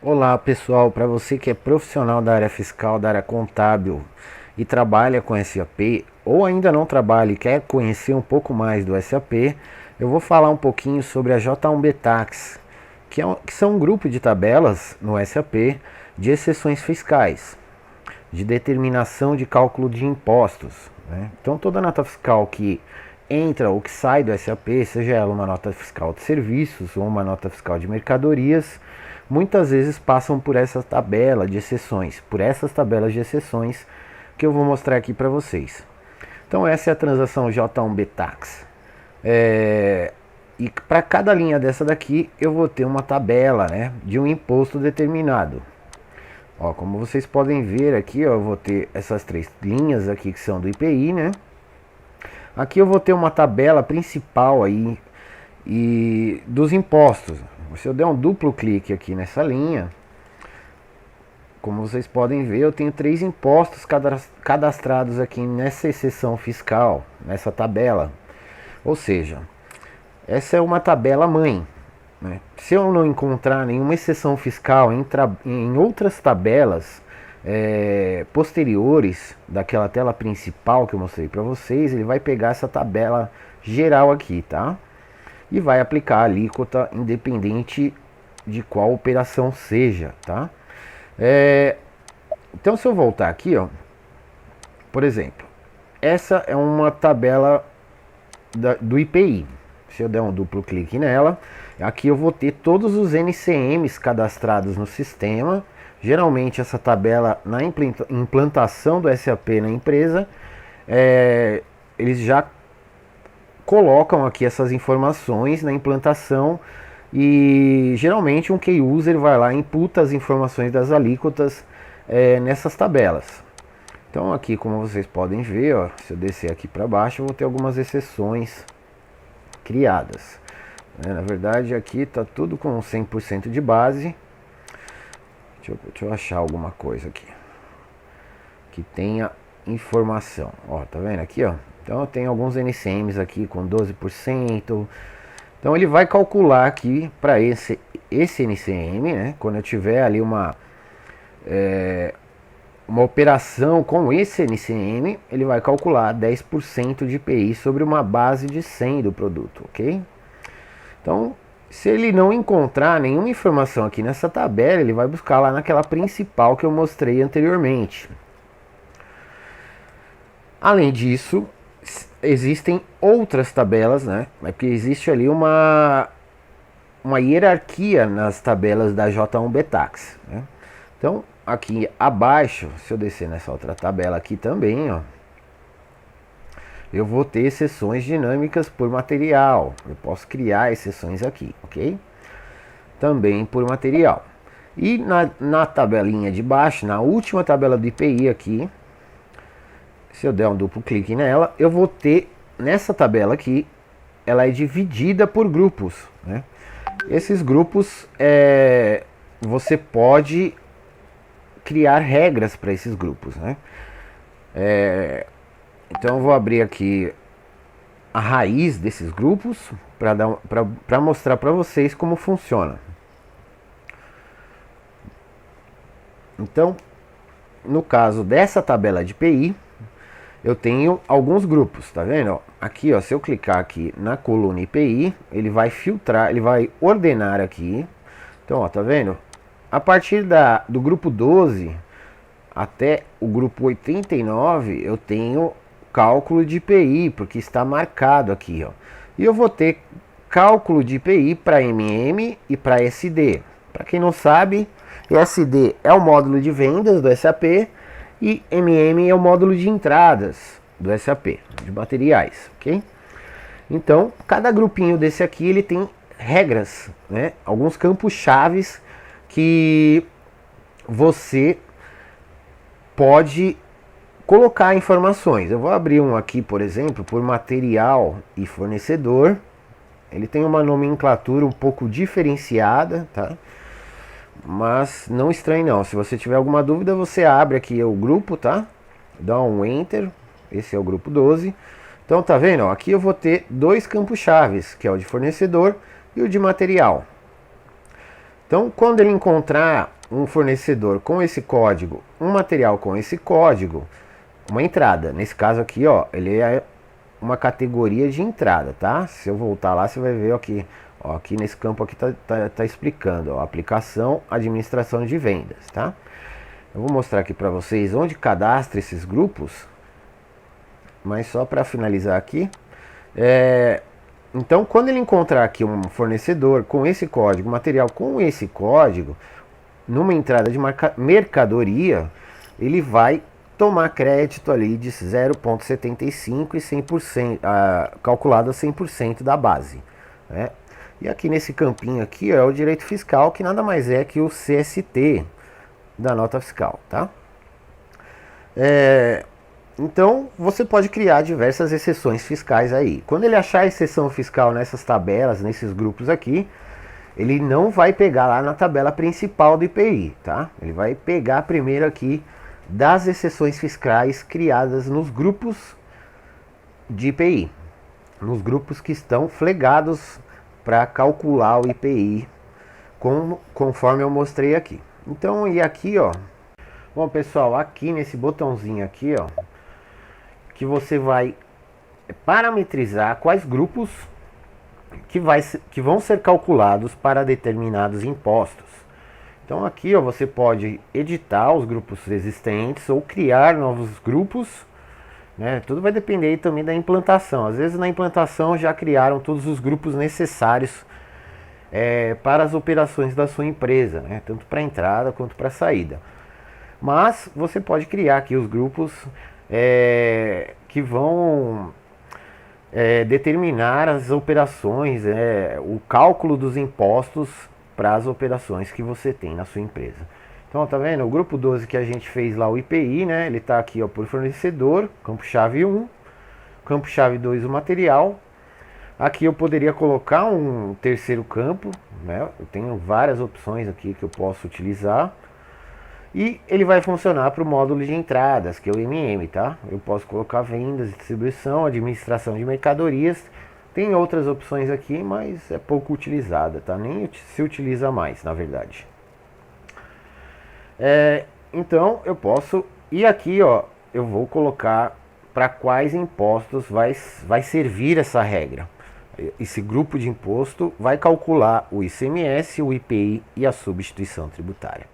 Olá pessoal, para você que é profissional da área fiscal, da área contábil e trabalha com SAP, ou ainda não trabalha e quer conhecer um pouco mais do SAP, eu vou falar um pouquinho sobre a J1B Tax, que são um grupo de tabelas no SAP de exceções fiscais, de determinação de cálculo de impostos, né? Então toda nota fiscal que entra ou que sai do SAP, seja ela uma nota fiscal de serviços ou uma nota fiscal de mercadorias, muitas vezes passam por essa tabela de exceções, por essas tabelas de exceções que eu vou mostrar aqui para vocês. Então essa é a transação J1B Tax. E para cada linha dessa daqui eu vou ter uma tabela, né, de um imposto determinado. Ó, como vocês podem ver aqui, ó, eu vou ter essas três linhas aqui que são do IPI, né? Aqui eu vou ter uma tabela principal aí e dos impostos. Se eu der um duplo clique aqui nessa linha, como vocês podem ver, eu tenho três impostos cadastrados aqui nessa exceção fiscal, nessa tabela. Ou seja, essa é uma tabela mãe, né? Se eu não encontrar nenhuma exceção fiscal em outras tabelas posteriores daquela tela principal que eu mostrei para vocês, ele vai pegar essa tabela geral aqui, tá? E vai aplicar a alíquota independente de qual operação seja, tá? Então, se eu voltar aqui, ó, por exemplo, essa é uma tabela do IPI. Se eu der um duplo clique nela, aqui eu vou ter todos os NCMs cadastrados no sistema. Geralmente essa tabela na implantação do SAP na empresa, eles já colocam aqui essas informações na implantação e geralmente um key user vai lá e imputa as informações das alíquotas nessas tabelas. Então aqui, como vocês podem ver, ó, se eu descer aqui para baixo, eu vou ter algumas exceções criadas. Na verdade aqui está tudo com 100% de base. Deixa eu achar alguma coisa aqui que tenha informação. Ó, tá vendo aqui, ó? Então eu tenho alguns NCMs aqui com 12%. Então ele vai calcular aqui para esse NCM, né? Quando eu tiver ali uma operação com esse NCM, ele vai calcular 10% de IPI sobre uma base de 100 do produto, ok? Então, se ele não encontrar nenhuma informação aqui nessa tabela, ele vai buscar lá naquela principal que eu mostrei anteriormente. Além disso, existem outras tabelas, né? É porque existe ali uma hierarquia nas tabelas da J1B Tax, né? Então, aqui abaixo, se eu descer nessa outra tabela aqui também, ó, eu vou ter exceções dinâmicas por material. Eu posso criar exceções aqui, ok? Também por material. E na tabelinha de baixo, na última tabela do IPI aqui, se eu der um duplo clique nela, eu vou ter nessa tabela aqui, ela é dividida por grupos, né? Esses grupos, você pode criar regras para esses grupos, né? Então eu vou abrir aqui a raiz desses grupos para mostrar para vocês como funciona. Então, no caso dessa tabela de IPI, eu tenho alguns grupos, tá vendo? Aqui, ó, se eu clicar aqui na coluna IPI, ele vai filtrar, ele vai ordenar aqui. Então, ó, tá vendo? A partir do grupo 12 até o grupo 89, eu tenho cálculo de IPI, porque está marcado aqui, ó. E eu vou ter cálculo de IPI para MM e para SD. Para quem não sabe, SD é o módulo de vendas do SAP e MM é o módulo de entradas do SAP, de materiais, ok? Então, cada grupinho desse aqui, ele tem regras, né? Alguns campos chaves que você pode colocar informações. Eu vou abrir um aqui, por exemplo, por material e fornecedor. Ele tem uma nomenclatura um pouco diferenciada, tá? Mas não estranhe não. Se você tiver alguma dúvida, você abre aqui o grupo, tá? Dá um Enter. Esse é o grupo 12. Então tá vendo? Ó, aqui eu vou ter dois campos chaves, que é o de fornecedor e o de material. Então, quando ele encontrar um fornecedor com esse código, um material com esse código, uma entrada. Nesse caso aqui, ó, ele é uma categoria de entrada, tá? Se eu voltar lá, você vai ver aqui, ó, aqui nesse campo aqui tá explicando, ó, aplicação, administração de vendas, tá? Eu vou mostrar aqui para vocês onde cadastra esses grupos, mas só para finalizar aqui, então quando ele encontrar aqui um fornecedor com esse código, material com esse código, numa entrada de mercadoria, ele vai tomar crédito ali de 0,75 e 100%, calculado a 100% da base, né? E aqui nesse campinho aqui é o direito fiscal, que nada mais é que o CST da nota fiscal, tá? Então você pode criar diversas exceções fiscais aí. Quando ele achar a exceção fiscal nessas tabelas, nesses grupos aqui, ele não vai pegar lá na tabela principal do IPI, tá? Ele vai pegar primeiro aqui das exceções fiscais criadas nos grupos de IPI, nos grupos que estão flegados para calcular o IPI, conforme eu mostrei aqui. Então, e aqui, ó, bom pessoal, aqui nesse botãozinho aqui, ó, que você vai parametrizar quais grupos que vão ser calculados para determinados impostos. Então aqui, ó, você pode editar os grupos existentes ou criar novos grupos, né? Tudo vai depender aí também da implantação. Às vezes na implantação já criaram todos os grupos necessários para as operações da sua empresa, né? Tanto para entrada quanto para saída. Mas você pode criar aqui os grupos que vão determinar as operações, o cálculo dos impostos para as operações que você tem na sua empresa. Então, tá vendo? O grupo 12 que a gente fez lá, o IPI, né? Ele tá aqui, ó, por fornecedor, campo-chave 1, campo-chave 2, o material. Aqui eu poderia colocar um terceiro campo, né? Eu tenho várias opções aqui que eu posso utilizar. E ele vai funcionar para o módulo de entradas, que é o MM, tá? Eu posso colocar vendas, distribuição, administração de mercadorias. Tem outras opções aqui, mas é pouco utilizada, tá? Nem se utiliza mais, na verdade. Então eu posso, e aqui, ó, eu vou colocar para quais impostos vai servir essa regra. Esse grupo de imposto vai calcular o ICMS, o IPI e a substituição tributária.